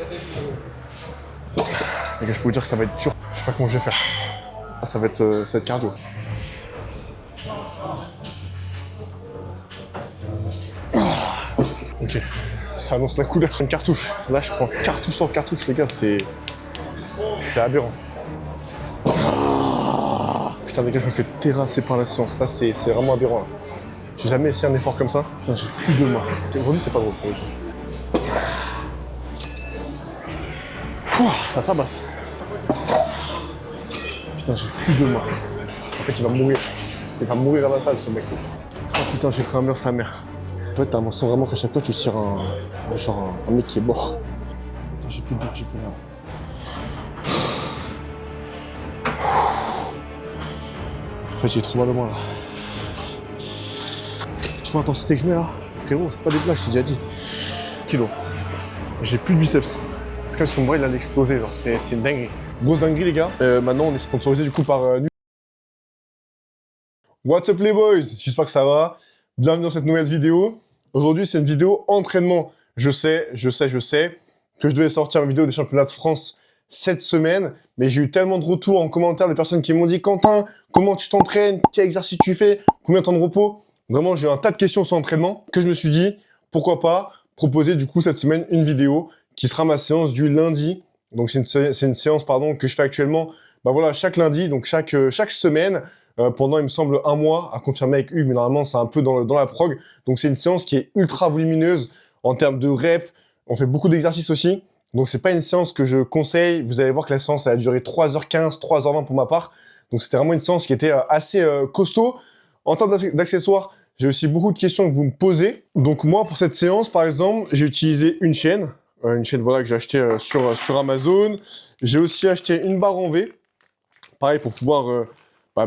Les gars, je peux vous dire que ça va être dur. Je sais pas comment je vais faire. Ah, ça va être cardio. Ok, ça annonce la couleur. Une cartouche. Là, je prends cartouche sur cartouche, les gars, c'est aberrant. Putain, les gars, je me fais terrasser par la séance. Là, c'est vraiment aberrant. Là. J'ai jamais essayé un effort comme ça. Putain, j'ai plus de mains. Aujourd'hui, c'est pas drôle. Ça tabasse. Putain, j'ai plus de mains. En fait, il va mourir. Il va mourir à la salle, ce mec. Oh putain, j'ai pris un mur sa mère. En fait, t'as l'impression vraiment qu'à chaque fois, tu tires un mec qui est mort. Putain, j'ai plus de dos, j'ai plus rien. En fait, j'ai trop mal au moins là. Tu vois l'intensité que je mets là? Frérot, c'est pas des blagues, je t'ai déjà dit. Kilo. J'ai plus de biceps. Parce que son bras, il allait exploser, genre, c'est une dinguerie. Grosse dinguerie, les gars. Maintenant, on est sponsorisé du coup par What's up les boys? J'espère que ça va. Bienvenue dans cette nouvelle vidéo. Aujourd'hui, c'est une vidéo entraînement. Je sais que je devais sortir une vidéo des championnats de France cette semaine, mais j'ai eu tellement de retours en commentaire de personnes qui m'ont dit « Quentin, comment tu t'entraînes? Quel exercice tu fais? Combien de temps de repos ?» Vraiment, j'ai eu un tas de questions sur l'entraînement que je me suis dit « Pourquoi pas proposer du coup cette semaine une vidéo qui sera ma séance du lundi ?» Donc c'est une séance que je fais actuellement chaque lundi, donc chaque semaine, pendant il me semble un mois, à confirmer avec Hugues, mais normalement c'est un peu dans la prog. Donc c'est une séance qui est ultra volumineuse en termes de reps, on fait beaucoup d'exercices aussi. Donc c'est pas une séance que je conseille, vous allez voir que la séance elle a duré 3h15, 3h20 pour ma part. Donc c'était vraiment une séance qui était assez costaud. En termes d'accessoires, j'ai aussi beaucoup de questions que vous me posez. Donc moi pour cette séance par exemple, j'ai utilisé une chaîne que j'ai achetée sur Amazon. J'ai aussi acheté une barre en V, pareil pour pouvoir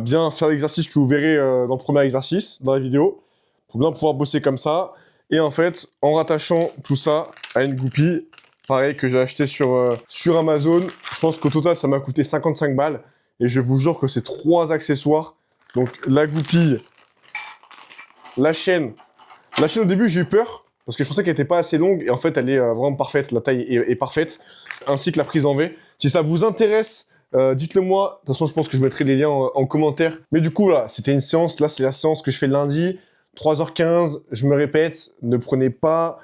bien faire l'exercice que vous verrez dans le premier exercice, dans la vidéo, pour bien pouvoir bosser comme ça. Et en fait, en rattachant tout ça à une goupille, pareil que j'ai acheté sur Amazon, je pense qu'au total ça m'a coûté 55 balles. Et je vous jure que c'est 3 accessoires. Donc la goupille, la chaîne. La chaîne au début j'ai eu peur, parce que je pensais qu'elle était pas assez longue, et en fait elle est vraiment parfaite, la taille est parfaite, ainsi que la prise en V. Si ça vous intéresse, dites-le moi, de toute façon je pense que je mettrai les liens en commentaire. Mais du coup là, c'était une séance, là c'est la séance que je fais lundi, 3h15, je me répète, ne prenez pas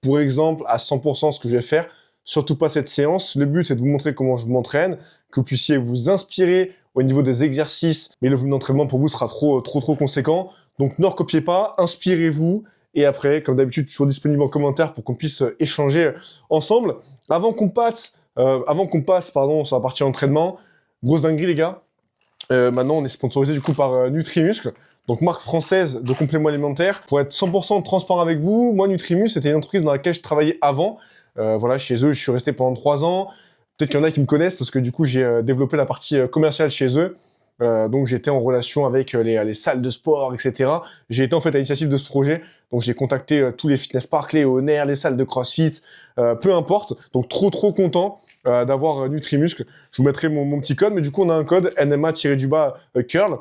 pour exemple à 100% ce que je vais faire, surtout pas cette séance. Le but c'est de vous montrer comment je m'entraîne, que vous puissiez vous inspirer au niveau des exercices, mais le volume d'entraînement pour vous sera trop conséquent. Donc ne recopiez pas, inspirez-vous. Et après, comme d'habitude, toujours disponible en commentaire pour qu'on puisse échanger ensemble. Avant qu'on passe sur la partie entraînement, grosse dinguerie les gars. Maintenant, on est sponsorisé du coup par Nutrimuscle, donc marque française de compléments alimentaires. Pour être 100% transparent avec vous, moi Nutrimuscle, c'était une entreprise dans laquelle je travaillais avant. Chez eux, je suis resté pendant 3 ans. Peut-être qu'il y en a qui me connaissent parce que du coup, j'ai développé la partie commerciale chez eux. Donc j'étais en relation avec les salles de sport, etc. J'ai été en fait à l'initiative de ce projet, donc j'ai contacté tous les fitness parks, les Honor, les salles de CrossFit, peu importe. Donc trop content d'avoir Nutrimuscle. Je vous mettrai mon petit code, mais du coup on a un code NMA-curl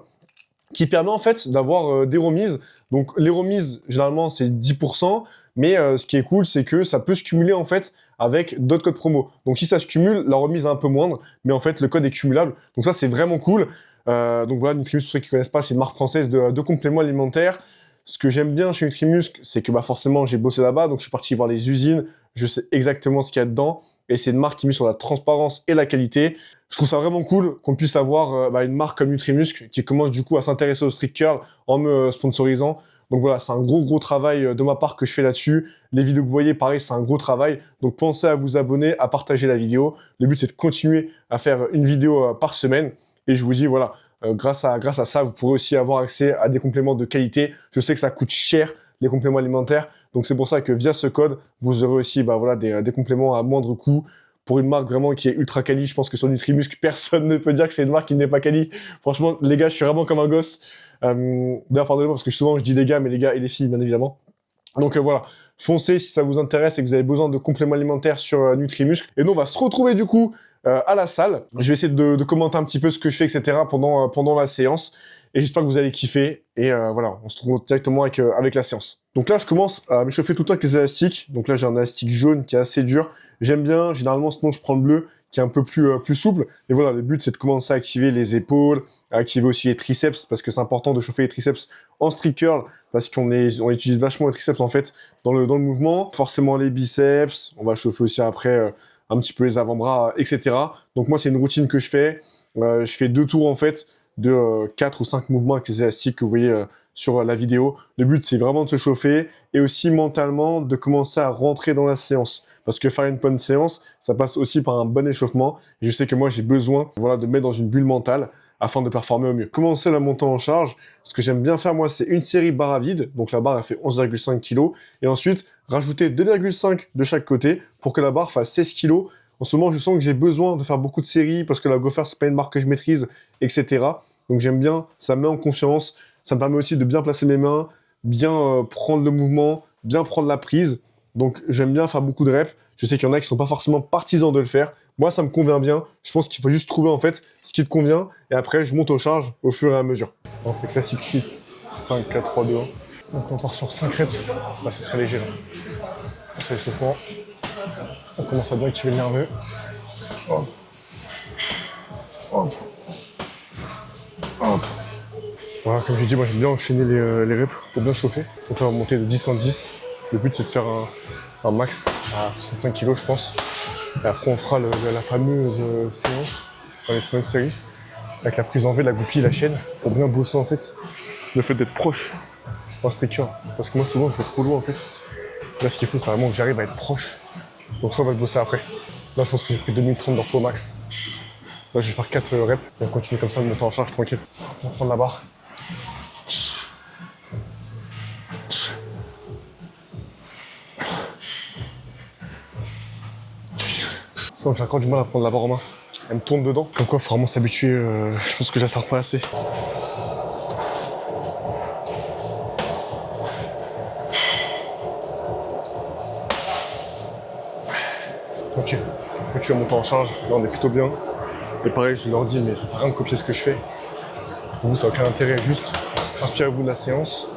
qui permet en fait d'avoir des remises. Donc les remises généralement c'est 10%, mais ce qui est cool c'est que ça peut se cumuler en fait avec d'autres codes promo. Donc si ça se cumule, la remise est un peu moindre, mais en fait le code est cumulable. Donc ça c'est vraiment cool. Donc voilà, Nutrimuscle, pour ceux qui ne connaissent pas, c'est une marque française de compléments alimentaires. Ce que j'aime bien chez Nutrimuscle, c'est que forcément j'ai bossé là-bas, donc je suis parti voir les usines, je sais exactement ce qu'il y a dedans, et c'est une marque qui mise sur la transparence et la qualité. Je trouve ça vraiment cool qu'on puisse avoir une marque comme Nutrimuscle qui commence du coup à s'intéresser au strict curl en me sponsorisant. Donc voilà, c'est un gros travail de ma part que je fais là-dessus. Les vidéos que vous voyez, pareil, c'est un gros travail. Donc pensez à vous abonner, à partager la vidéo. Le but c'est de continuer à faire une vidéo par semaine. Et je vous dis, voilà, grâce à ça, vous pourrez aussi avoir accès à des compléments de qualité. Je sais que ça coûte cher, les compléments alimentaires. Donc, c'est pour ça que via ce code, vous aurez aussi des compléments à moindre coût. Pour une marque vraiment qui est ultra quali, je pense que sur Nutrimuscle, personne ne peut dire que c'est une marque qui n'est pas quali. Franchement, les gars, je suis vraiment comme un gosse. D'ailleurs, pardonnez-moi, parce que souvent, je dis des gars, mais les gars et les filles, bien évidemment. Donc voilà, foncez si ça vous intéresse et que vous avez besoin de compléments alimentaires sur Nutrimuscle. Et nous, on va se retrouver du coup à la salle. Je vais essayer de commenter un petit peu ce que je fais, etc. pendant la séance. et j'espère que vous allez kiffer. Et voilà, on se retrouve directement avec la séance. Donc là, je commence à m'échauffer tout le temps avec les élastiques. Donc là, j'ai un élastique jaune qui est assez dur. J'aime bien, généralement, sinon je prends le bleu qui est un peu plus souple. Et voilà, le but, c'est de commencer à activer les épaules, à activer aussi les triceps, parce que c'est important de chauffer les triceps en street curl, parce on utilise vachement les triceps, en fait, dans le mouvement. Forcément, les biceps, on va chauffer aussi après un petit peu les avant-bras, etc. Donc moi, c'est une routine que je fais. Je fais 2 tours, en fait, de 4 ou 5 mouvements avec les élastiques que vous voyez sur la vidéo. Le but, c'est vraiment de se chauffer et aussi mentalement de commencer à rentrer dans la séance. Parce que faire une bonne séance, ça passe aussi par un bon échauffement. Et je sais que moi, j'ai besoin voilà, de me mettre dans une bulle mentale afin de performer au mieux. Commencer la montée en charge, ce que j'aime bien faire, moi, c'est une série barre à vide. Donc la barre, elle fait 11,5 kg. Et ensuite, rajouter 2,5 de chaque côté pour que la barre fasse 16 kg. En ce moment, je sens que j'ai besoin de faire beaucoup de séries parce que la GoFer, c'est pas une marque que je maîtrise, etc. Donc j'aime bien, ça me met en confiance. Ça me permet aussi de bien placer mes mains, bien prendre le mouvement, bien prendre la prise. Donc j'aime bien faire beaucoup de reps. Je sais qu'il y en a qui sont pas forcément partisans de le faire. Moi, ça me convient bien. Je pense qu'il faut juste trouver en fait ce qui te convient. Et après, je monte aux charges au fur et à mesure. On fait classique sheet, 5, 4, 3, 2, 1. Donc on part sur 5 reps. Là, c'est très léger. Là. C'est l'échauffement. On commence à bien activer le nerveux. Hop. Hop. Hop. Voilà, comme je dis, moi j'aime bien enchaîner les reps pour bien chauffer. Donc là, on va monter de 10 en 10. Le but, c'est de faire un max à 65 kg, je pense. Et après, on fera la fameuse séance dans les semaines séries avec la prise en V, la goupille, la chaîne pour bien bosser en fait le fait d'être proche en street curl. Parce que moi, souvent, je vais trop loin en fait. Là, ce qu'il faut, c'est vraiment que j'arrive à être proche. Donc ça, on va le bosser après. Là, je pense que j'ai pris 2 minutes 30 de repos max. Là, je vais faire 4 reps et on continue comme ça de monter en charge tranquille. On va prendre la barre. Je sens que j'ai encore du mal à prendre la barre en main. Elle me tourne dedans. Comme quoi, il faut vraiment s'habituer. Je pense que je la sers pas assez. Ok. Quand tu vas monter en charge, là on est plutôt bien. Et pareil, je leur dis, mais ça sert à rien de copier ce que je fais. Pour vous, ça n'a aucun intérêt. Juste inspirez-vous de la séance.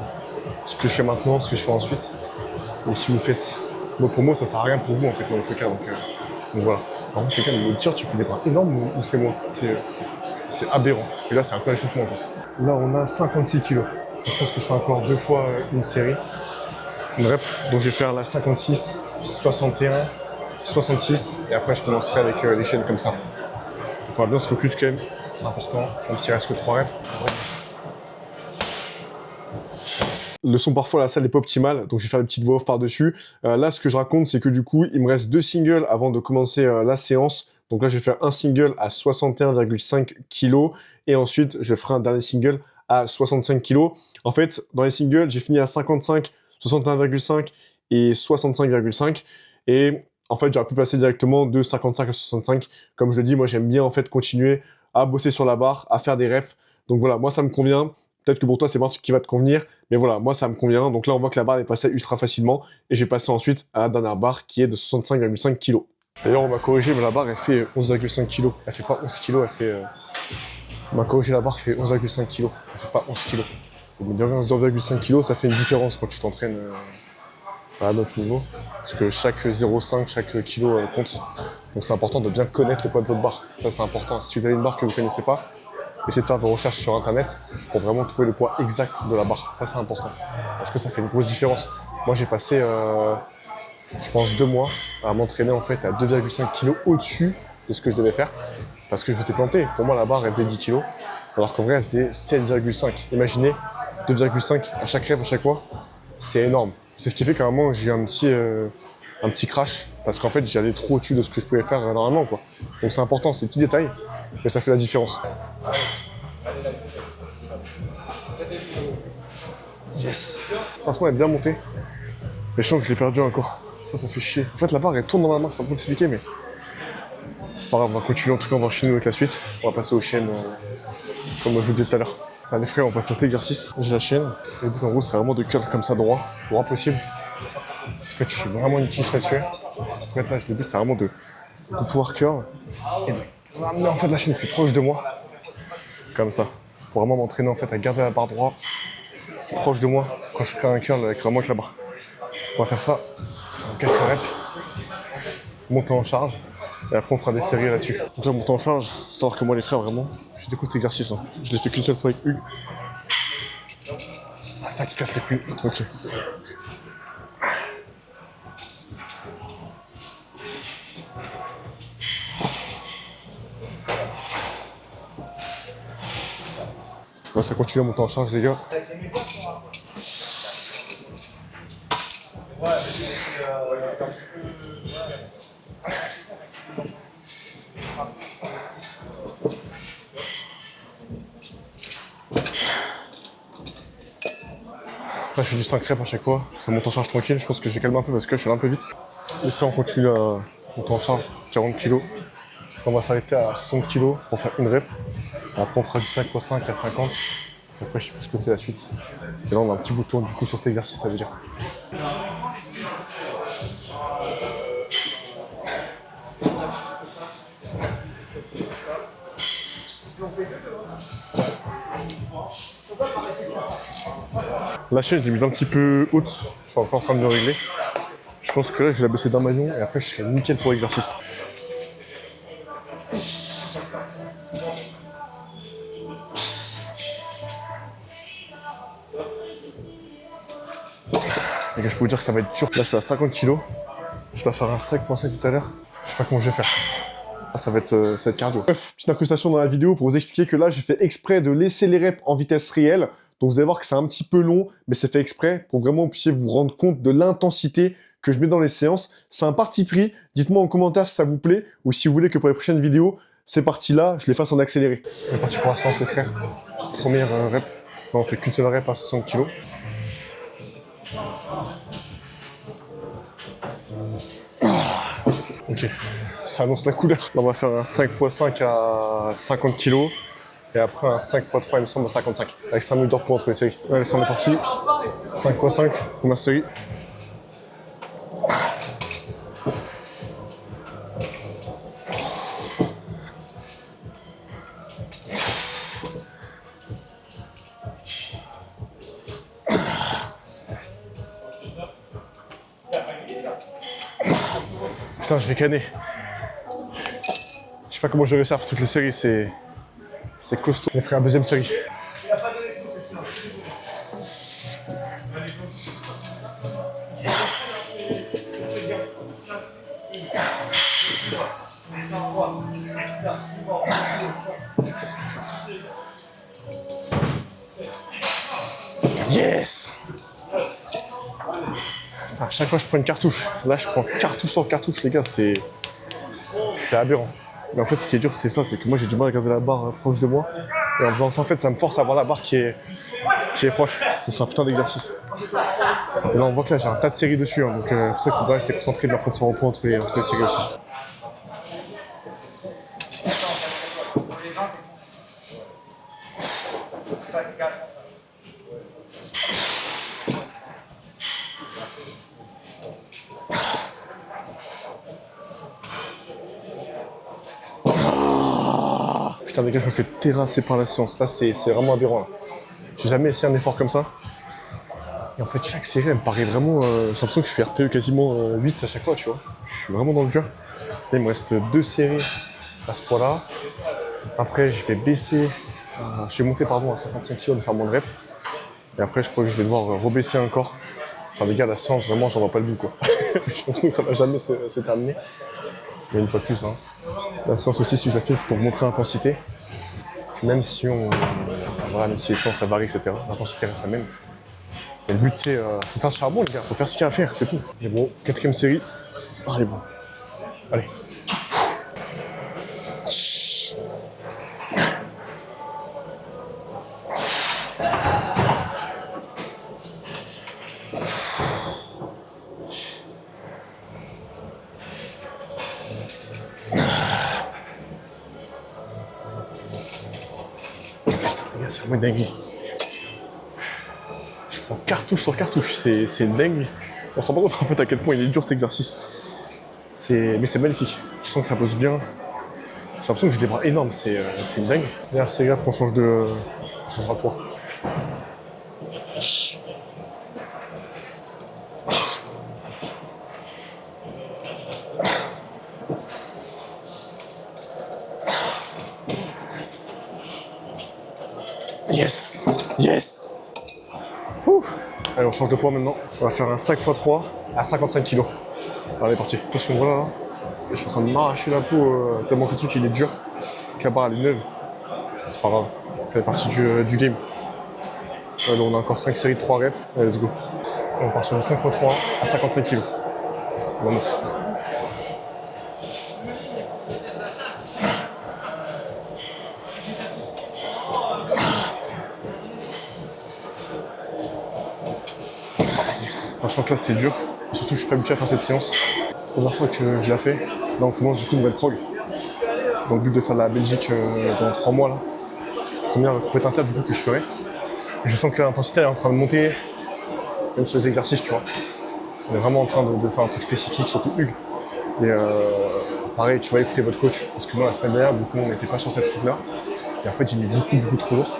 Ce que je fais maintenant, ce que je fais ensuite. Et si vous faites. Bon, pour moi, ça sert à rien pour vous en fait, dans votre cas. Donc voilà. Par contre, quelqu'un me dit, tu fais des bras énormes ou c'est moi? C'est aberrant. Et là, c'est un peu l'échauffement. Là, on a 56 kg. Je pense que je fais encore 2 fois une série. Une rep. Donc, je vais faire la 56, 61, 66. Et après, je commencerai avec les chaînes comme ça. Donc, on va bien se focus quand même. C'est important. Même s'il reste que 3 reps. Le son parfois à la salle n'est pas optimal, donc je vais faire une petite voix off par-dessus. Là, ce que je raconte, c'est que du coup, il me reste 2 singles avant de commencer la séance. Donc là, je vais faire un single à 61,5 kg et ensuite, je ferai un dernier single à 65 kg. En fait, dans les singles, j'ai fini à 55, 61,5 et 65,5. Et en fait, j'aurais pu passer directement de 55 à 65. Comme je le dis, moi, j'aime bien en fait continuer à bosser sur la barre, à faire des reps. Donc voilà, moi, ça me convient. Peut-être que pour toi, c'est pas un truc qui va te convenir, mais voilà, moi, ça me convient. Donc là, on voit que la barre est passée ultra facilement, et j'ai passé ensuite à la dernière barre qui est de 65,5 kg. D'ailleurs, on m'a corrigé, mais la barre, elle fait 11,5 kg. Elle fait pas 11 kg, elle fait... On m'a corrigé, la barre fait 11,5 kg. Elle fait pas 11 kg. Donc, 0,5 kg, ça fait une différence quand tu t'entraînes à un autre niveau. Parce que chaque 0,5, chaque kilo compte. Donc, c'est important de bien connaître le poids de votre barre. Ça, c'est important. Si vous avez une barre que vous connaissez pas, essayez de faire vos recherches sur internet pour vraiment trouver le poids exact de la barre. Ça, c'est important. Parce que ça fait une grosse différence. Moi, j'ai passé, je pense, 2 mois à m'entraîner en fait à 2,5 kg au-dessus de ce que je devais faire. Parce que je m'étais planté. Pour moi, la barre, elle faisait 10 kg. Alors qu'en vrai, elle faisait 7,5. Imaginez, 2,5 à chaque rep, à chaque fois. C'est énorme. C'est ce qui fait qu'à un moment, j'ai eu un petit crash. Parce qu'en fait, j'allais trop au-dessus de ce que je pouvais faire normalement, quoi. Donc c'est important, ces petits détails. Mais ça fait la différence. Yes. Franchement, elle est bien montée. Mais je sens que je l'ai perdu encore. Ça fait chier. En fait, la barre, elle tourne dans ma main, je peux pas vous expliquer, mais... C'est pas grave, on va continuer. En tout cas, on va enchaîner avec la suite. On va passer aux chaînes, comme je vous disais tout à l'heure. Allez frère, on passe à cet exercice. J'ai la chaîne. Le but, en gros, c'est vraiment de curl comme ça, droit possible. En fait, je suis vraiment une quiche là-dessus. En fait, là, le but, c'est vraiment de pouvoir curl et de ramener en fait la chaîne plus proche de moi. Comme ça. pour vraiment m'entraîner en fait à garder la barre droite proche de moi quand je ferai un curl avec vraiment avec la barre. On va faire ça en quelques reps, monter en charge et après on fera des séries là-dessus. Donc là, monter en charge, savoir que moi les frères vraiment, je découvre cet exercice. Hein. Je l'ai fait qu'une seule fois avec Hugues. Ah, ça qui casse les couilles. Ok. Là, ça continue à monter en charge, les gars. Là, je fais du 5 reps à chaque fois. Ça monte en charge tranquille. Je pense que je vais calmer un peu parce que je suis allé un peu vite. Les frères, on continue à monter en charge. 40 kg. On va s'arrêter à 60 kg pour faire une rep. Après, on fera du 5x5 à 50. Après, je sais plus ce que c'est la suite. Et là, on a un petit bouton du coup sur cet exercice, ça veut dire. La chaîne, je l'ai mise un petit peu haute. Je suis encore en train de me régler. Je pense que là, je vais la baisser d'un maillon et après, je serai nickel pour l'exercice. Les gars, je peux vous dire que ça va être dur. Là, je suis à 50 kg. Je dois faire un 5.5 tout à l'heure. Je sais pas comment je vais faire. Ah, ça va être cardio. Bref, petite incrustation dans la vidéo pour vous expliquer que là, j'ai fait exprès de laisser les reps en vitesse réelle. Donc vous allez voir que c'est un petit peu long, mais c'est fait exprès pour vraiment que vous puissiez vous rendre compte de l'intensité que je mets dans les séances. C'est un parti pris. Dites-moi en commentaire si ça vous plaît ou si vous voulez que pour les prochaines vidéos, ces parties-là, je les fasse en accéléré. On est parti pour la séance, les frères. Première rep. Là, on fait qu'une seule rep à 60 kg. Ok, ça annonce la couleur. Là, on va faire un 5x5 à 50 kg. Et après un 5x3, il me semble, à 55. Avec 5 minutes d'or pour entre les séries. Allez, on est parti. 5x5, première série. Putain, je vais canner. Je sais pas comment je vais réussir à faire toutes les séries, c'est costaud. On ferait la deuxième série. Yes! Putain, à chaque fois je prends une cartouche. Là je prends cartouche sur cartouche, les gars, c'est aberrant. Mais en fait ce qui est dur c'est ça, c'est que moi j'ai du mal à garder la barre proche de moi. Et en faisant ça en fait ça me force à avoir la barre qui est proche. Donc c'est un putain d'exercice. Et là on voit que là j'ai un tas de séries dessus, hein, donc c'est pour ça qu'il faudra rester concentré de la prendre son repos entre les séries aussi. Putain les gars, je me fais terrasser par la séance. Là c'est vraiment aberrant. Là. J'ai jamais essayé un effort comme ça. Et en fait chaque série elle me paraît vraiment... j'ai l'impression que je fais RPE quasiment 8 à chaque fois, tu vois. Je suis vraiment dans le dur. Là il me reste 2 séries à ce point-là. Après je vais baisser... je vais monter pardon à 55 kg de faire mon rep. Et après je crois que je vais devoir rebaisser encore. Enfin les gars, la séance vraiment j'en vois pas le bout quoi. J'ai l'impression que ça va jamais se terminer. Mais une fois de plus, hein. La séance aussi, si je la fais, c'est pour vous montrer l'intensité. Même si voilà, même si les séances ça varie, etc., l'intensité reste la même. Et le but c'est, faut faire ce charbon les gars, faut faire ce qu'il y a à faire, c'est tout. Et bon, 4ème série. Allez bon. Allez. C'est vraiment une dinguerie. Je prends cartouche sur cartouche, c'est une dinguerie. On se rend pas compte en fait à quel point il est dur cet exercice. Mais c'est magnifique. Je sens que ça pose bien. J'ai l'impression que j'ai des bras énormes, c'est une dingue. D'ailleurs, c'est grave qu'on change changera le poids. Yes! Yes! Ouh. Allez, on change de poids maintenant. On va faire un 5x3 à 55 kg. Allez, parti. Attention, voilà là. Je suis en train de m'arracher la peau tellement que le truc il est dur. Que la barre elle est neuve. C'est pas grave. C'est partie du game. Allez, on a encore 5 séries de 3 reps. Allez, let's go. On part sur le 5x3 à 55 kg. Vamos. Franchement que là c'est dur, surtout je suis pas habitué à faire cette séance. La première fois que je la fais, là on commence du coup une nouvelle prog. Dans le but de faire la Belgique dans 3 mois là. Première compétition inter du coup que je ferai. Je sens que l'intensité est en train de monter, même sur les exercices tu vois. On est vraiment en train de faire un truc spécifique, surtout Hugues. Et pareil, tu vas écouter votre coach, parce que moi la semaine dernière du coup on n'était pas sur cette truc là. Et en fait il est beaucoup trop lourd.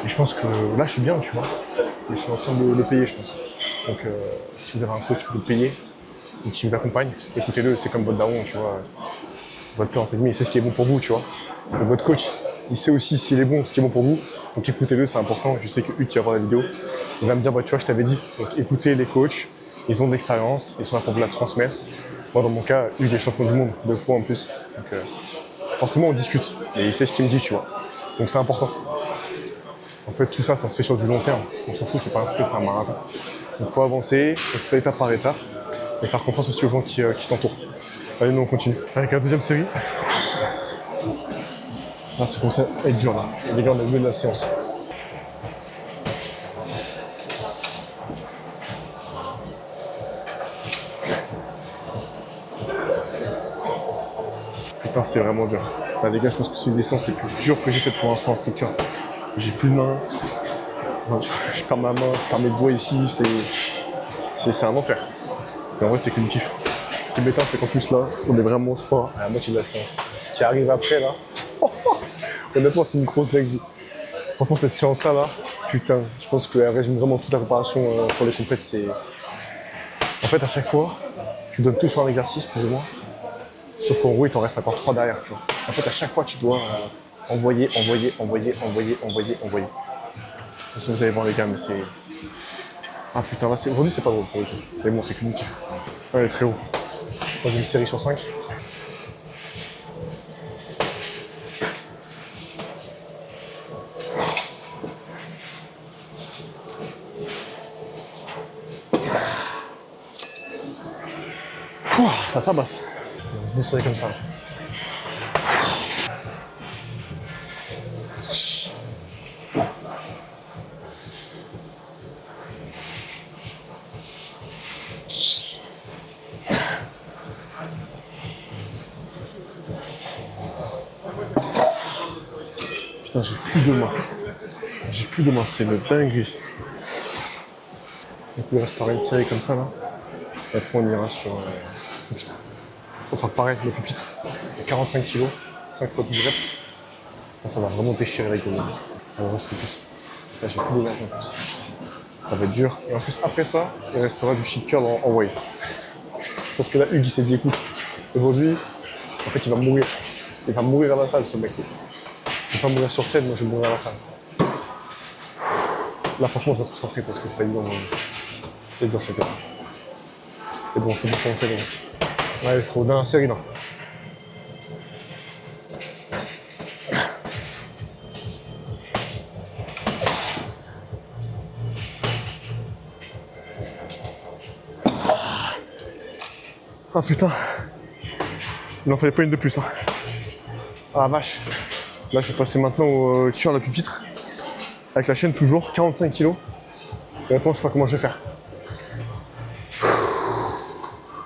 Et je pense que là je suis bien tu vois. Et je suis en train de le payer je pense. Donc si vous avez un coach qui peut le payer et qui vous accompagne, écoutez-le, c'est comme votre daron, tu vois. Votre père, entre guillemets, il sait ce qui est bon pour vous, tu vois. Donc, votre coach, il sait aussi s'il est bon, ce qui est bon pour vous. Donc écoutez-le, c'est important. Je sais que Hugues qui va voir la vidéo, il va me dire, bah, tu vois, je t'avais dit. Donc écoutez les coachs, ils ont de l'expérience, ils sont là pour vous la transmettre. Moi, dans mon cas, Hugues est champion du monde, 2 fois en plus. Donc forcément, on discute. Et il sait ce qu'il me dit, tu vois. Donc c'est important. En fait, tout ça, ça se fait sur du long terme. On s'en fout, c'est pas un sprint, c'est un marathon. Donc il faut avancer, ça se fait étape par étape. Et faire confiance aussi aux gens qui t'entourent. Allez, nous on continue. Avec la deuxième série. Là, c'est commencé à être dur là. Les gars, on est au milieu de la séance. Putain, c'est vraiment dur. Là, les gars, je pense que c'est une des séances les plus dures que j'ai faites pour l'instant en fracture. J'ai plus de main. Je perds ma main, je perds mes doigts ici. C'est un enfer. Mais en vrai, c'est que du kiff. Ce qui est bêta, c'est qu'en plus là, on est vraiment au sport à la moitié de la séance. Ce qui arrive après là, honnêtement, c'est une grosse dinguerie. Franchement, cette séance-là, putain, je pense qu'elle résume vraiment toute la préparation pour les compètes. C'est... En fait, à chaque fois, tu donnes tout sur un exercice, plus ou moins. Sauf qu'en gros, il t'en reste encore 3 derrière, tu vois. En fait, à chaque fois, tu dois envoyer. De toute façon, vous allez voir les gars, mais c'est... Ah putain, là, aujourd'hui, c'est pas drôle pour le coup. Mais bon, c'est que du kiff. Allez, frérot. Troisième série sur 5. Pouah, ça tabasse. On se doucerait comme ça. Putain, j'ai plus de main. J'ai plus de main, c'est une dinguerie. Donc, il restera une série comme ça là. Et après, on ira sur le pupitre. Enfin, pareil, le pupitre. 45 kg, 5 fois 12 reps. Là, ça va vraiment déchirer les gueules. On reste focus. Là, j'ai plus d'énergie en plus. Ça va être dur. Et en plus, après ça, il restera du shit curl en wave. Parce que là, Hugues, il s'est dit, écoute, aujourd'hui, en fait, il va mourir. Il va mourir à la salle, ce mec. Il va pas mourir sur scène, moi, je vais mourir à la salle. Là, franchement, je reste concentré parce que c'est pas évident. C'est dur, c'est dur. Et bon, c'est bon qu'on fait. Allez, frérot, dans la série, là. Ah putain, il en fallait pas une de plus. Hein. Ah la vache. Là, je vais passer maintenant au curl à pupitre. Avec la chaîne toujours, 45 kg. Et maintenant, je sais pas comment je vais faire.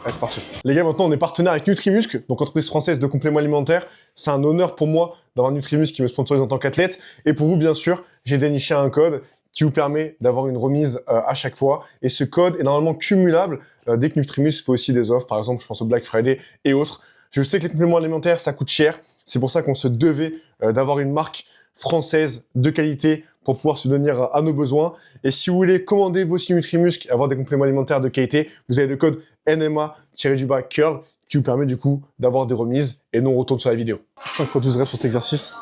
Allez, c'est parti. Les gars, maintenant, on est partenaire avec Nutrimuscle, donc entreprise française de compléments alimentaires. C'est un honneur pour moi d'avoir Nutrimuscle qui me sponsorise en tant qu'athlète. Et pour vous, bien sûr, j'ai déniché un code qui vous permet d'avoir une remise à chaque fois. Et ce code est normalement cumulable dès que Nutrimuscle fait aussi des offres. Par exemple, je pense au Black Friday et autres. Je sais que les compléments alimentaires, ça coûte cher. C'est pour ça qu'on se devait d'avoir une marque française de qualité pour pouvoir subvenir à nos besoins. Et si vous voulez commander vos Nutrimuscle et avoir des compléments alimentaires de qualité, vous avez le code NMA-curl qui vous permet du coup d'avoir des remises. Et nous on retourne sur la vidéo. 5 x 12 reps sur cet exercice.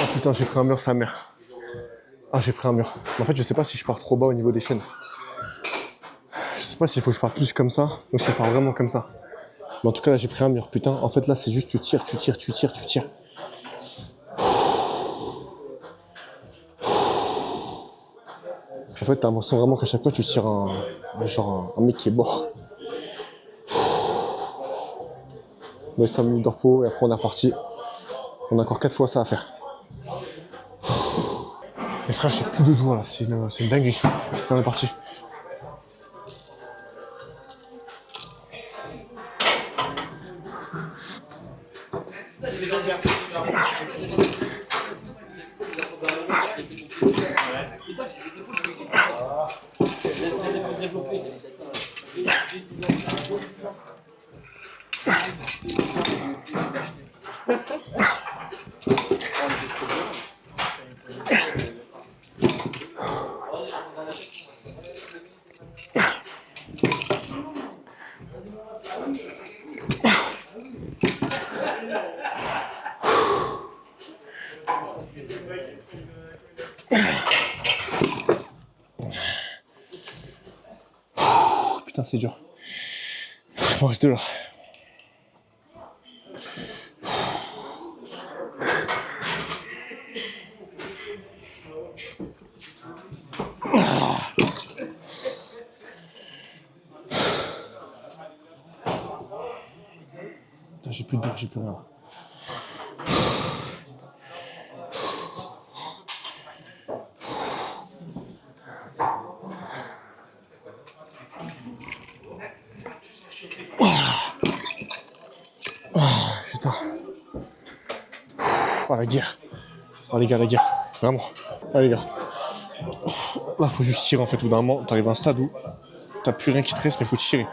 Oh putain, j'ai pris un mur, sa mère. Ah, j'ai pris un mur. Mais en fait, je sais pas si je pars trop bas au niveau des chaînes. Je sais pas s'il faut que je parte plus comme ça ou si je pars vraiment comme ça. Mais en tout cas, là, j'ai pris un mur. Putain, en fait, là, c'est juste tu tires. En fait, t'as l'impression vraiment qu'à chaque fois, tu tires un mec qui est mort. On met 5 minutes de repos et après, on est reparti. On a encore 4 fois ça à faire. Les frères, j'ai plus de doigts là, c'est une dinguerie. On est parti. Putain, c'est dur. Je m'en reste deux là. J'ai plus de doigts, j'ai plus rien. Putain. Oh la guerre. Oh les gars, la guerre. Vraiment. Oh les gars. Là, faut juste tirer en fait. Au bout d'un moment, t'arrives à un stade où t'as plus rien qui te reste, mais faut tirer.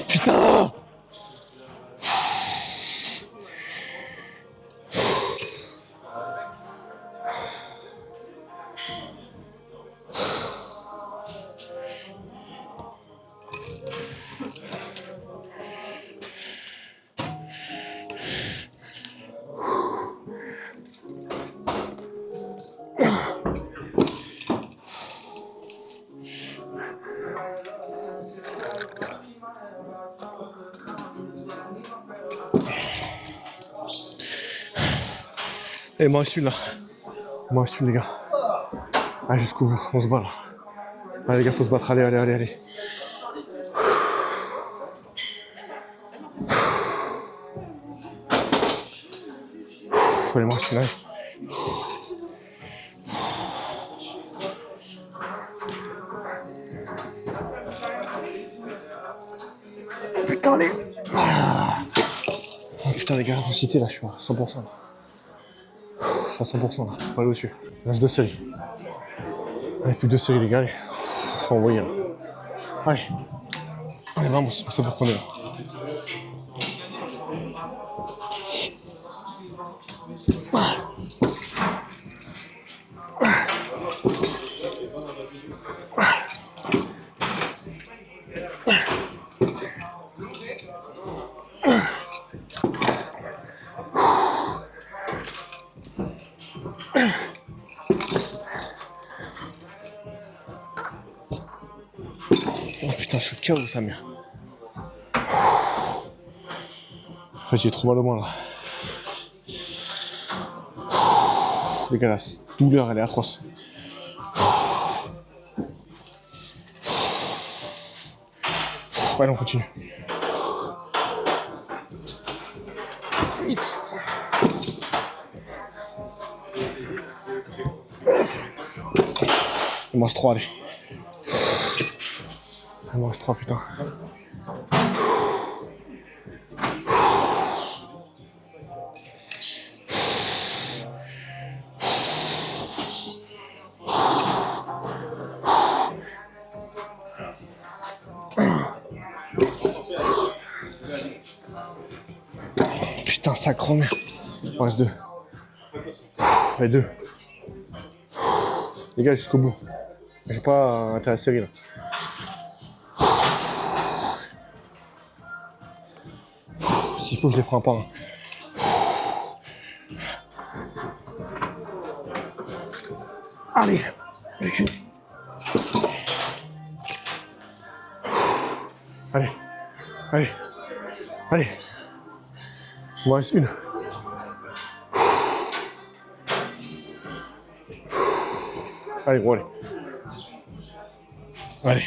Putain! Et moi, je suis là. Moi, je suis les gars. Allez, jusqu'au bout. On se bat là. Allez, les gars, faut se battre. Allez. Allez, moi, je suis là. Putain, allez. Oh putain, les gars, intensité, là, je suis à 100%. Là. Je suis à 100%, là. On va aller au-dessus. Il reste 2 séries. Allez, plus que 2 séries, les gars, allez. Faut envoyer, là. Allez. Allez, vamos, on sait pourquoi on est là. Oh putain, je suis KO, sa mère. En fait, j'ai trop mal au moins là. Les gars, la douleur, elle est atroce. Allez, on continue. Vite. Il me reste 3, allez. Il me reste 3, putain. Putain, sacre merde. Il me reste 2. Allez, 2. Les gars, jusqu'au bout. J'ai pas intérêt à la série là. S'il faut, je les ferai un par un. Allez, plus qu'une. Allez, allez, allez. Il m'en reste une. Allez, gros, allez. Allez.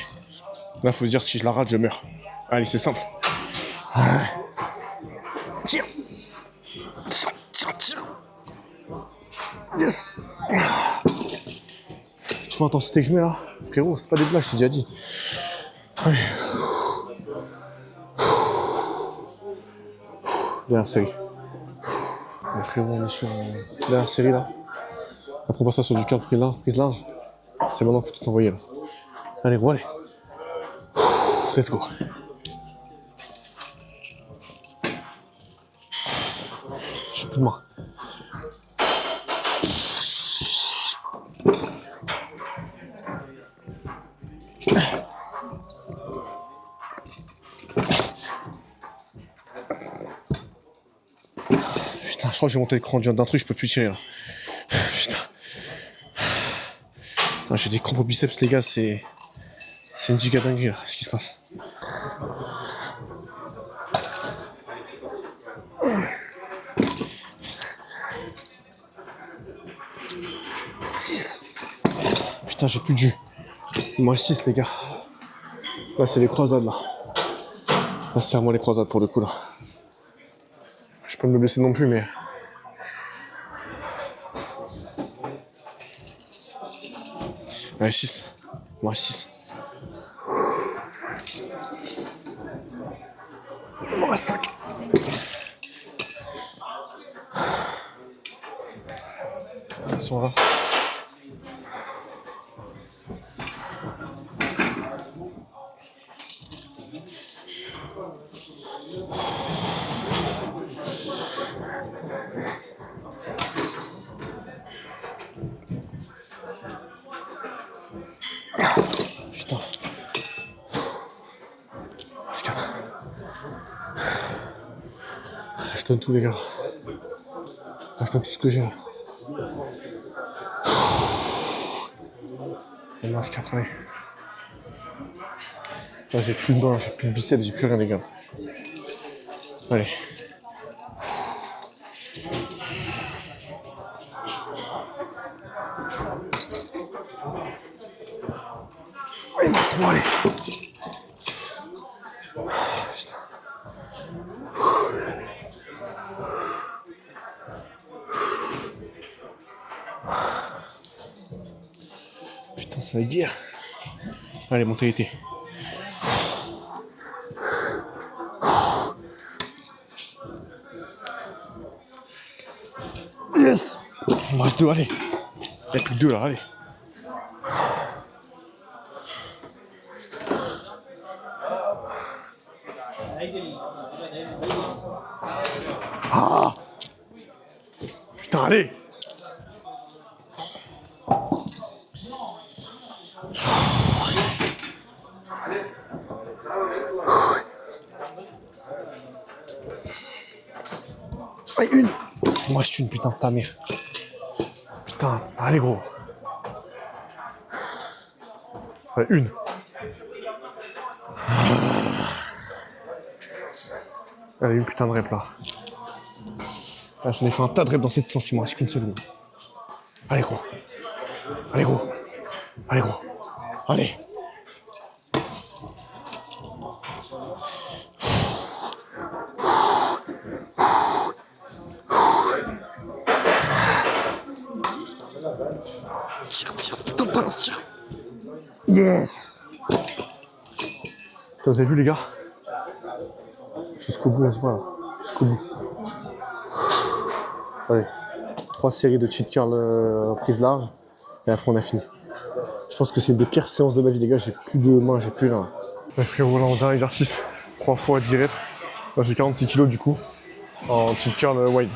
Là, faut se dire, si je la rate, je meurs. Allez, c'est simple. Tire. Tire, tire. Yes. Tu vois l'intensité que je mets là? Frérot, c'est pas des blagues, je t'ai déjà dit. Allez. Dernière série. Mais frérot, on est sur la dernière série là. La proportion du cadre prise large. C'est maintenant qu'il faut tout envoyer là. Allez, gros, allez. Let's go. J'ai plus de main. Putain, je crois que j'ai monté l'écran d'un truc, je peux plus tirer là. Putain. Putain, j'ai des crampes au biceps, les gars, c'est une giga dinguerie là, ce qui se passe. Putain, j'ai plus de jus. Il m'en reste 6, les gars. Là, c'est les croisades, là. Là, c'est vraiment les croisades, pour le coup, là. Je peux pas me blesser non plus, mais... Allez, 6. Il m'en reste 6. Il m'en reste 5. Ils sont là. Putain. C'est 4. Je donne tout, les gars. Je donne tout ce que j'ai là. Il me reste 4, allez. Là, j'ai plus de mains, j'ai plus de biceps, j'ai plus rien, les gars. Allez. Il me reste 3, allez. Putain. Putain, ça va être guerre. Allez, mentalité. Il me reste 2, allez. Il n'y a plus que 2 là, allez. Ah! Putain, allez! Allez, une! Moi, je suis une putain de ta mère. Putain, allez, gros. Allez, une. Allez, une putain de rep là. Là, j'en ai fait un tas de reps dans cette séance, il me reste qu'une seconde. Allez, gros. Allez, gros. Allez, gros. Allez. Tire, tire, putain de balance, tire. Yes. Vous avez vu, les gars? Jusqu'au bout, on se voit là. Jusqu'au bout. Allez. 3 séries de cheat curl prise large. Et après, on a fini. Je pense que c'est une des pires séances de ma vie, les gars. J'ai plus de mains, j'ai plus là. Ouais, frérot, là, on a un exercice. 3 fois 10 reps. Moi, j'ai 46 kg du coup. En cheat curl wide.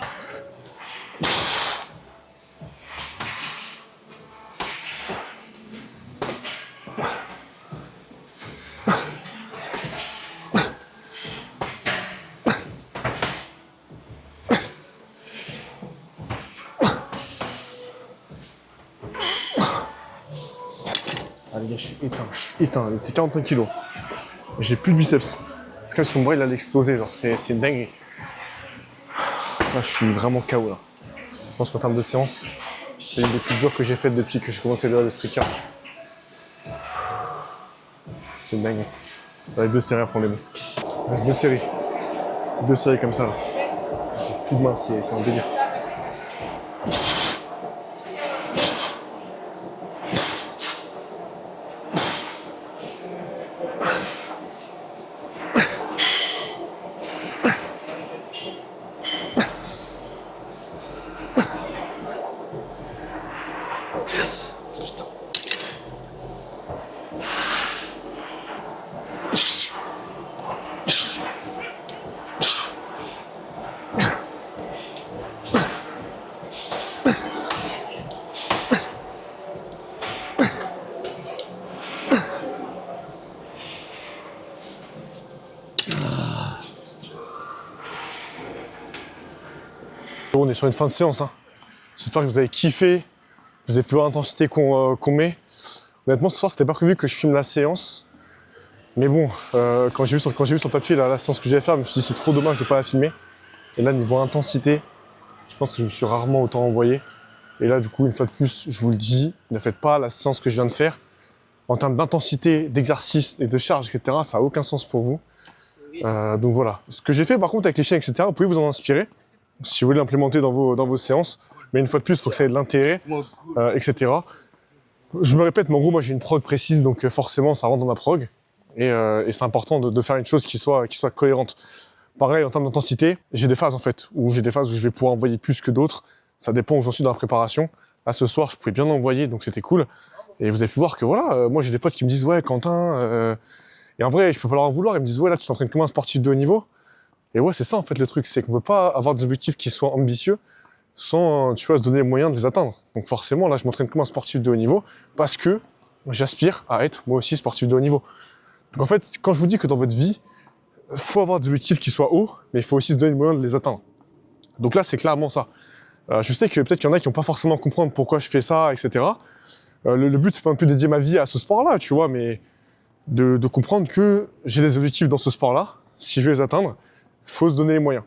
Ah les gars, je suis éteint, c'est 45 kilos. J'ai plus de biceps. C'est comme si mon bras il allait exploser, genre c'est dingue. Là je suis vraiment KO là. Je pense qu'en termes de séance, c'est une des plus dures que j'ai faites depuis que j'ai commencé le street curl. C'est dingue. Avec 2 séries après on est bon. Il reste 2 séries. 2 séries comme ça là. J'ai plus de main, c'est un délire. Yes. Putain. On est sur une fin de séance. Hein. J'espère que vous avez kiffé. Vous avez pu voir l'intensité qu'on met. Honnêtement, ce soir, c'était pas prévu que je filme la séance. Mais bon, quand j'ai vu sur le papier la séance que j'allais faire, je me suis dit c'est trop dommage de ne pas la filmer. Et là, niveau intensité, je pense que je me suis rarement autant envoyé. Et là, du coup, une fois de plus, je vous le dis, ne faites pas la séance que je viens de faire. En termes d'intensité, d'exercice et de charge, etc., ça n'a aucun sens pour vous. Donc voilà. Ce que j'ai fait, par contre, avec les chaînes, etc., vous pouvez vous en inspirer. Si vous voulez l'implémenter dans vos séances. Mais une fois de plus, il faut que ça ait de l'intérêt, etc. Je me répète, mais en gros, moi, j'ai une prog précise, donc forcément, ça rentre dans ma prog. Et c'est important de faire une chose qui soit cohérente. Pareil, en termes d'intensité, j'ai des phases, en fait, où j'ai des phases où je vais pouvoir envoyer plus que d'autres. Ça dépend où j'en suis dans la préparation. Là, ce soir, je pouvais bien envoyer, donc c'était cool. Et vous avez pu voir que, voilà, moi, j'ai des potes qui me disent « Ouais, Quentin... Et en vrai, je peux pas leur en vouloir. Ils me disent « Ouais, là, tu t'entraînes comme un sportif de haut niveau. » Et ouais, c'est ça, en fait, le truc. C'est qu'on peut pas avoir des objectifs qui soient ambitieux sans, tu vois, se donner les moyens de les atteindre. Donc forcément, là, je m'entraîne comme un sportif de haut niveau parce que j'aspire à être, moi aussi, sportif de haut niveau. Donc en fait, quand je vous dis que dans votre vie, il faut avoir des objectifs qui soient hauts, mais il faut aussi se donner les moyens de les atteindre. Donc là, c'est clairement ça. Je sais que peut-être qu'il y en a qui n'ont pas forcément comprendre pourquoi je fais ça, etc. Le but, c'est pas non plus de dédier ma vie à ce sport-là, tu vois, mais de comprendre que j'ai des objectifs dans ce sport-là. Si je veux les atteindre, il faut se donner les moyens.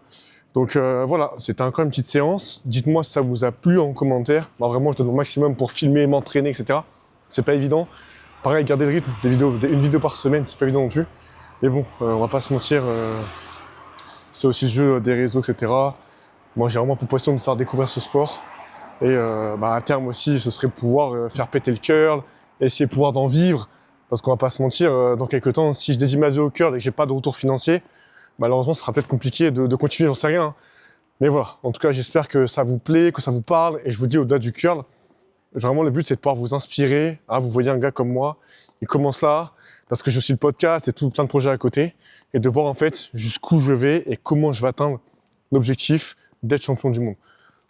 Donc voilà, c'était encore une petite séance. Dites-moi si ça vous a plu en commentaire. Moi, vraiment, je donne mon maximum pour filmer, m'entraîner, etc. C'est pas évident. Pareil, garder le rythme, une vidéo par semaine, c'est pas évident non plus. Mais bon, on va pas se mentir, c'est aussi le jeu des réseaux, etc. Moi, j'ai vraiment pour passion de faire découvrir ce sport. Et à terme aussi, ce serait pouvoir faire péter le curl, essayer de pouvoir d'en vivre. Parce qu'on va pas se mentir, dans quelques temps, si je dédie ma vie au curl et que j'ai pas de retour financier, malheureusement, ce sera peut-être compliqué de continuer, j'en sais rien. Mais voilà, en tout cas, j'espère que ça vous plaît, que ça vous parle. Et je vous dis au-delà du curl, vraiment, le but, c'est de pouvoir vous inspirer. Ah, vous voyez un gars comme moi, il commence là, parce que j'ai aussi le podcast et tout plein de projets à côté. Et de voir en fait jusqu'où je vais et comment je vais atteindre l'objectif d'être champion du monde.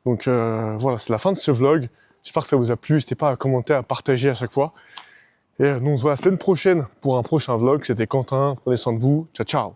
Donc voilà, c'est la fin de ce vlog. J'espère que ça vous a plu. N'hésitez pas à commenter, à partager à chaque fois. Et nous, on se voit la semaine prochaine pour un prochain vlog. C'était Quentin. Prenez soin de vous. Ciao, ciao.